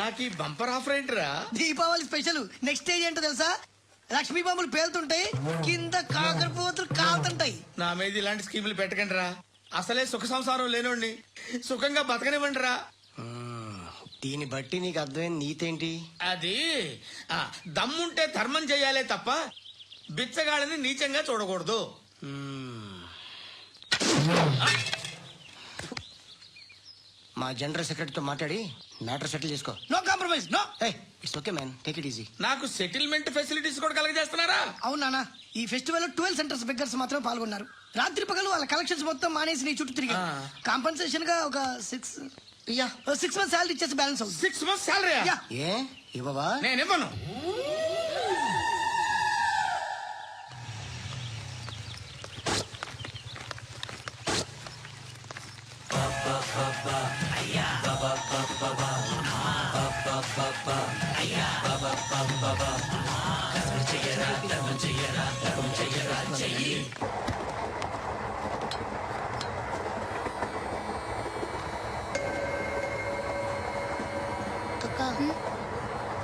నాకు bumper offer ఏంట్రా? Deepavali special. Next stage ఏంటో తెలుసా? లక్ష్మీ బాంబులు పేలుతుంటాయి, కింద కాకరపోతులు కాలుతుంటాయి. నా మీద ఇలాంటి స్కీములు పెట్టకండి రా. అసలే సుఖ సంసారం లేనోడిని సుఖంగా బతకనివ్వండి రా. దీన్ని బట్టి నీకు అర్థమైన నీతేంటి? అది దమ్ముంటే ధర్మం చెయ్యాలే తప్ప బిచ్చగాళ్ళని నీచంగా చూడకూడదు. మా జనరల్ సెక్రటరీతో మాట్లాడి మ్యాటర్ సెటిల్ చేసుకో. No compromise. No. It's okay man, take it easy. నాకు సెటిల్మెంట్ ఫెసిలిటీస్ కూడా కలగజేస్తున్నారా? అవునా? ఈ ఫెస్టివల్ 12 సెంటర్స్ బెగ్గర్స్ మాత్రమే పాల్గొన్నారు. రాత్రి పగలు వాళ్ళ కలెక్షన్స్ మొత్తం మానేసి నీ చుట్టూ తిరిగి కాంపన్సేషన్ గా ఒక 6 months సాలరీ ఇచ్చేసి బ్యాలెన్స్ అవుతుంది. 6 months సాలరీ? ఏ ఇవ్వవా? నేను ఇవ్వను.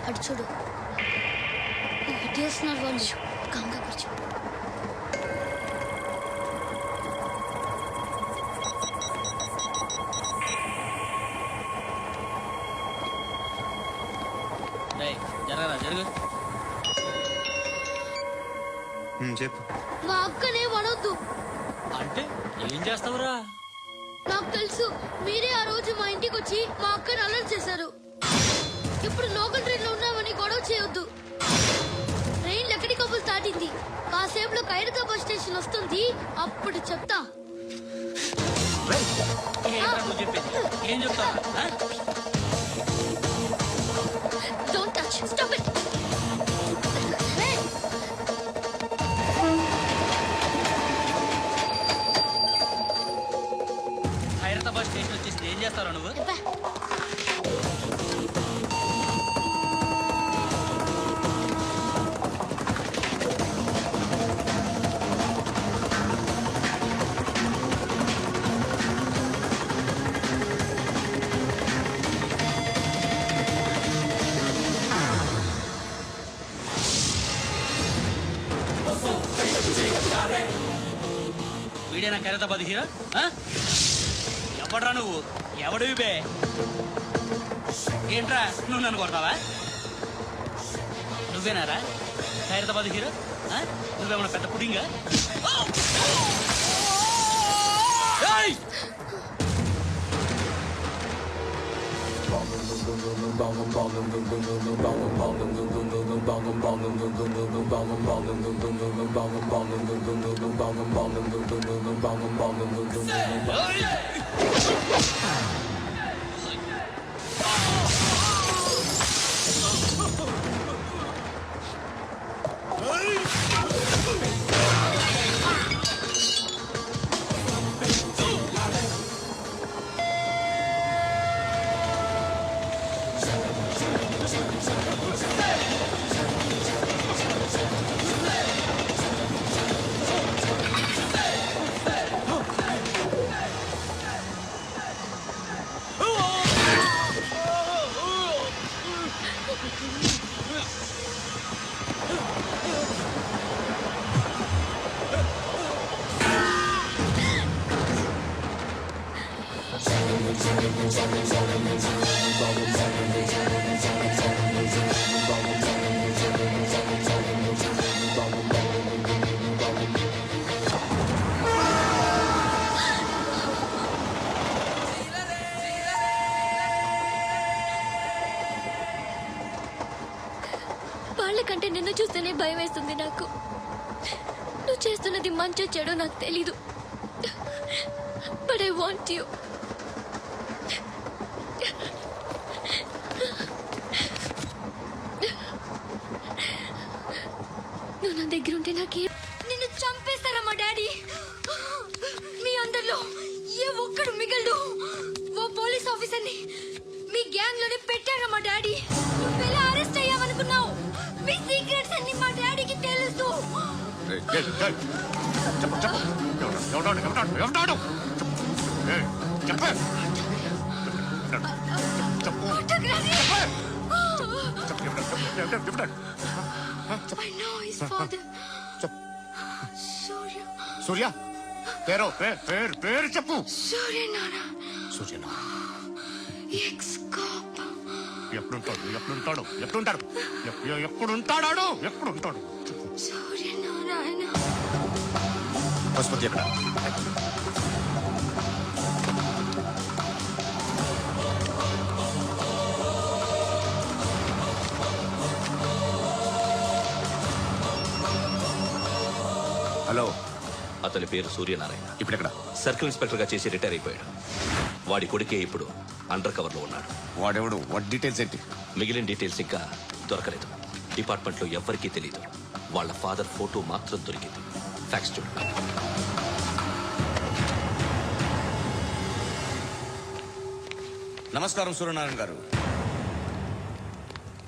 అటు చూడు, ఇటేస్తున్నారు వాళ్ళు. కంగా కూర్చో. చెప్పు. మా అక్కనే వడొద్దు అంటే ఏం చేస్తావురా? నాకు తెలుసు, మీరే ఆ రోజు మా ఇంటికి వచ్చి మా అక్కని అలర్ట్ చేశారు. ఇప్పుడు లోకల్ ట్రైన్ లో ఉన్నామని గొడవ చేయొద్దు. ట్రైన్ లక్కడి కబుల్ దాటింది. కాసేపులో ఖైరతా బస్ స్టేషన్ వస్తుంది, అప్పుడు చెప్తా. ఏం చెప్తావు? Don't touch, stop it. Hyderabad station వచ్చేసి ఏం చేస్తావు నువ్వు? వీడేనా ఖైరతాబాద్ హీరో? ఎవడ్రా నువ్వు? ఎవడివి బే? ఏంట్రా నువ్వు నన్ను కొడతావా? నువ్వేనారా ఖైరతాబాద్ హీరో? నువ్వేమన్నా పెద్ద పుడింగా? వాళ్ళకంటే నిన్ను చూస్తేనే భయం వేస్తుంది నాకు. నువ్వు చేస్తున్నది మంచో చెడో నాకు తెలీదు, బట్ ఐ వాంట్ యు. నువ్వు నా దగ్గర ఉంటే నాకే. నిన్ను చంపేస్తారా మా డాడీ? మీ అందరిలో ఏ ఒక్కడు మిగలడు. ఓ పోలీస్ ఆఫీసర్ని మీ గ్యాంగ్ లోనే పెట్టాడు మా డాడీ. నువ్వు ఎలా అరెస్ట్ అయ్యావనుకున్నావు? మీ సీక్రెట్స్ అన్ని మా డాడీకి తెలుసు. I know his father. Surya. సూర్య పేరు పేరు చెప్పు. Surya Nara. సూర్య Ex-cop. ఎప్పుడుంటాడు Surya Narayana. పశుపతి ఎక్కడ? హలో, అతని పేరు సూర్యనారాయణ. ఇప్పుడెక్కడ? సర్కిల్ ఇన్స్పెక్టర్ గా చేసి రిటైర్ అయిపోయాడు. వాడి కొడుకే ఇప్పుడు అండర్ కవర్ లో ఉన్నాడు. వాడెవడు? వాడి డీటెయిల్స్ ఏంటి? మిగిలిన డీటెయిల్స్ ఇంకా దొరకలేదు. డిపార్ట్మెంట్ లో ఎవ్వరికీ తెలియదు. వాళ్ళ ఫాదర్ ఫోటో మాత్రం దొరికింది. ఫ్యాక్స్ చూడు. నమస్కారం సూర్యనారాయణ గారు.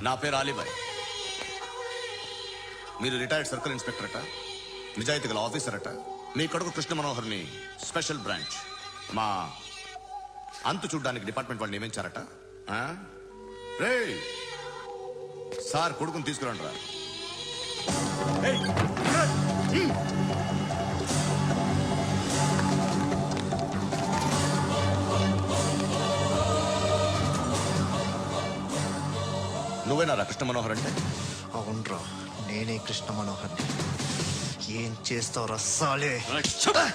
నా పేరు అలీబాయ్. మీరు రిటైర్డ్ సర్కిల్ ఇన్స్పెక్టర్ అట, నిజాయితీ గల ఆఫీసర్ అట. మీ కొడుకు కృష్ణ మనోహర్ని స్పెషల్ బ్రాంచ్ మా అంతు చూడ్డానికి డిపార్ట్మెంట్ వాళ్ళు నియమించారట. రే సార్, కొడుకుని తీసుకురండి రా. నువ్వేనా కృష్ణ మనోహర్ అంటే? అవునరా, నేనే కృష్ణ మనోహర్ని. ఏం చేస్తావు రస్సాలే?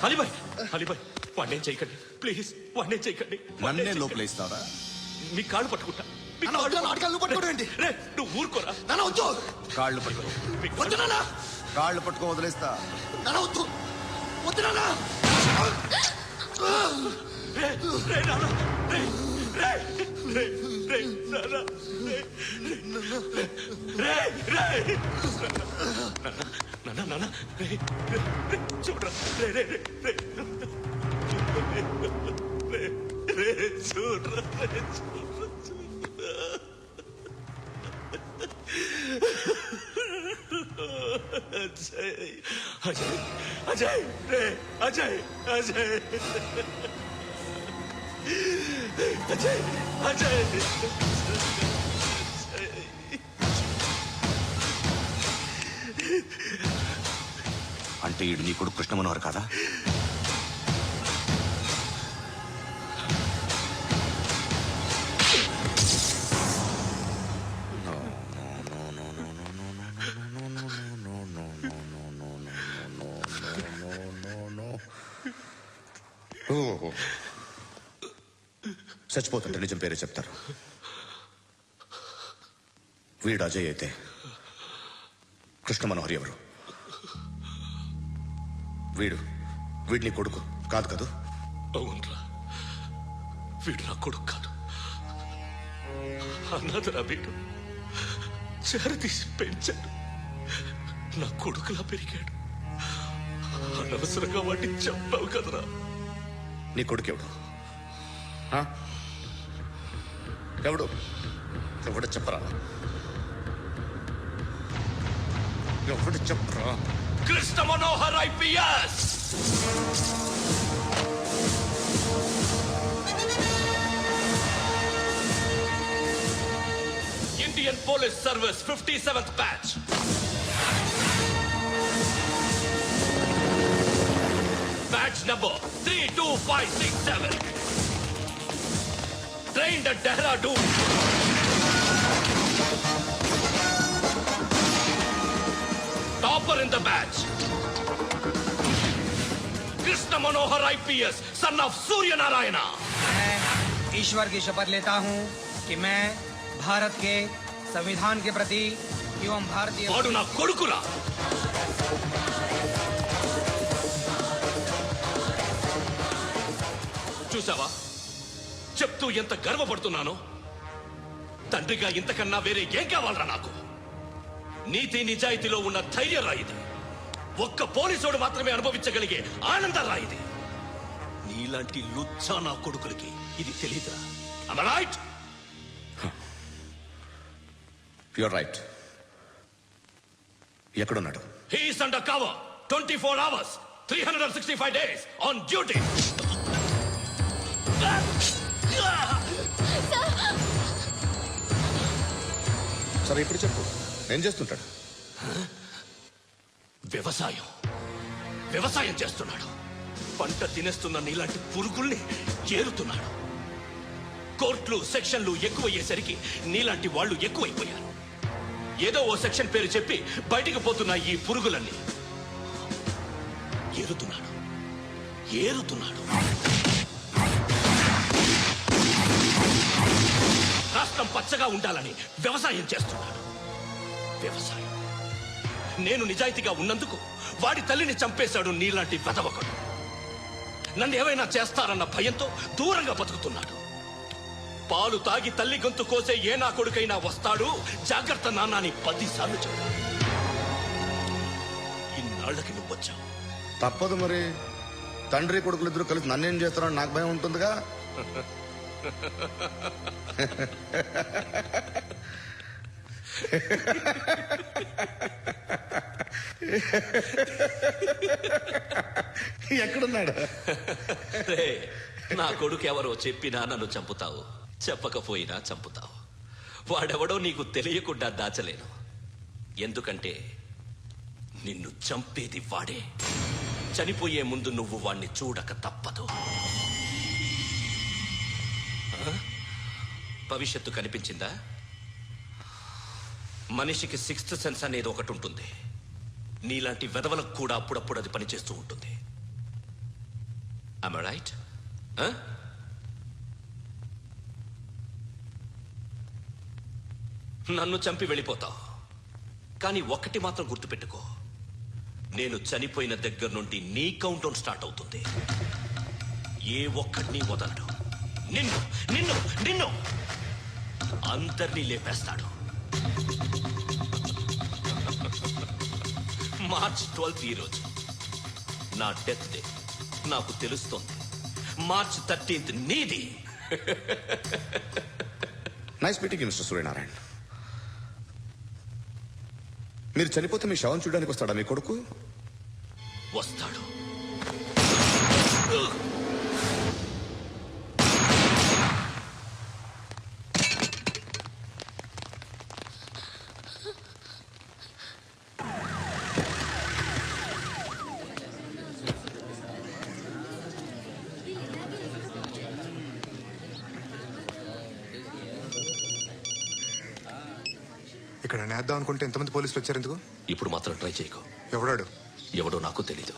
అలీబాయ్, అలీబాయ్, వాడిని చేయకండి ప్లీజ్, వాడిని చేయకండి. నన్నే లోపల ఇస్తావరా? మీ కాళ్ళు పట్టుకుంటా. రే, నువ్వు ఊరుకోరా. కాళ్ళు పట్టుకో. కాళ్ళు పట్టుకో వదిలేస్తా. రే, రే, నాన్న, రే, రే, రే, రే, నాన్న, రే, రే, రే, రే. నాన్న, నాన్న, రే, రే, రే, చూడరా, రే, రే, రే, రే, రే, రే, చూడరా, రే, చూడరా, అజయ్, అజయ్, అజయ్, రే, అజయ్, అజయ్, అజయ్, అజయ్. అంటే ఈడు నీ కొడుకు కృష్ణ మనోహర్ కాదా? చచ్చిపోతుంటే నిజం పేరే చెప్తారు. వీడు అజయ్ అయితే కృష్ణ మనోహర్ ఎవరు? వీడిని కొడుకు కాదు కదూ? అవునరా, వీడు నా కొడుకు కాదు. అన్నదరా వీడు. చేరతీసి పెంచాడు. నా కొడుకులా పెరిగాడు. అనవసరంగా వాడిని చెప్పావు కదరా. నీ కొడుకు ఎవడు? ఎవడు? ఎవడు చెప్పరా? ఎవడు చెప్పరా? Krishna Manohar IPS. Indian police service 57th batch. Batch number 32567. Trained at Dehradun. Topper in the batch. Krishna Manohar IPS, son of Surya Narayana. मैं ईश्वर की शपथ लेता हूँ कि मैं भारत के संविधान के प्रति एवं भारतीय వాడు నా కొడుకురా. చూసావా చెప్తూ ఎంత గర్వపడుతున్నానో. తండ్రిగా ఇంతకన్నా వేరే ఏం కావాలరా నాకు? నీతి నిజాయితీలో ఉన్న ధైర్యం రాయిది. ఒక్క పోలీసోడు మాత్రమే అనుభవించగలిగే ఆనందం రాయిది. నీలాంటి లుచ్చా నా కొడుకులకి ఇది తెలీదురా. Am I right? You're right. ఎక్కడున్నాడు? He's under cover 24 hours 365 days on duty. సరే ఇప్పుడు చెప్పు, ఏం చేస్తుంటాడు? వ్యవసాయం చేస్తున్నాడు. పంట తినేస్తున్న నీలాంటి పురుగుల్ని చేరుతున్నాడు. కోర్టులు సెక్షన్లు ఎక్కువయ్యేసరికి నీలాంటి వాళ్ళు ఎక్కువైపోయారు. ఏదో ఓ సెక్షన్ పేరు చెప్పి బయటికి పోతున్న ఈ పురుగులన్నీ ఏరుతున్నాడు. రాష్ట్రం పచ్చగా ఉండాలని వ్యవసాయం చేస్తున్నాడు. నేను నిజాయితీగా ఉన్నందుకు వాడి తల్లిని చంపేశాడు నీలాంటి వెధవకుడు. నన్ను ఏమైనా చేస్తారన్న భయంతో దూరంగా బతుకుతున్నాడు. పాలు తాగి తల్లి గొంతు కోసే ఏ నా కొడుకైనా వస్తాడు, జాగ్రత్త నాన్న అని 10 సార్లు చెప్పాడు. ఇన్నాళ్ళకి నువ్వు వచ్చావు. తప్పదు మరి, తండ్రి కొడుకులు ఇద్దరు కలిసి నన్నేం చేస్తారని నాకు భయం ఉంటుందిగా. ఎక్కడున్నాడు? నా కొడుకు ఎవరో చెప్పినా నన్ను చంపుతావు, చెప్పకపోయినా చంపుతావు. వాడెవడో నీకు తెలియకుండా దాచలేను. ఎందుకంటే నిన్ను చంపేది వాడే. చనిపోయే ముందు నువ్వు వాణ్ణి చూడక తప్పదు. భవిష్యత్తు కనిపించిందా? మనిషికి 6th సెన్స్ అనేది ఒకటి ఉంటుంది. నీలాంటి వెధవలకు కూడా అప్పుడప్పుడు అది పనిచేస్తూ ఉంటుంది. Am I right? నన్ను చంపి వెళ్ళిపోతావు, కానీ ఒక్కటి మాత్రం గుర్తుపెట్టుకో, నేను చనిపోయిన దగ్గర నుండి నీ కౌంట్ డౌన్ స్టార్ట్ అవుతుంది. ఏ ఒక్కడిని వదలడు. నిన్ను అందరినీ లేపేస్తాడు. March 12th ఈ రోజు నా డెత్ డే. నాకు తెలుస్తోంది March 13th నీది. Nice meeting mister Suryanarayana. మీరు చనిపోతే మీ శవం చూడడానికి వస్తాడా మీ కొడుకు? వస్తాడు. ఇక్కడ నేద్దాం అనుకుంటే ఎంతమంది పోలీసులు వచ్చారు ఎందుకు? ఇప్పుడు మాత్రం ట్రై చేయకు. ఎవడాడు? ఎవడో నాకు తెలీదు.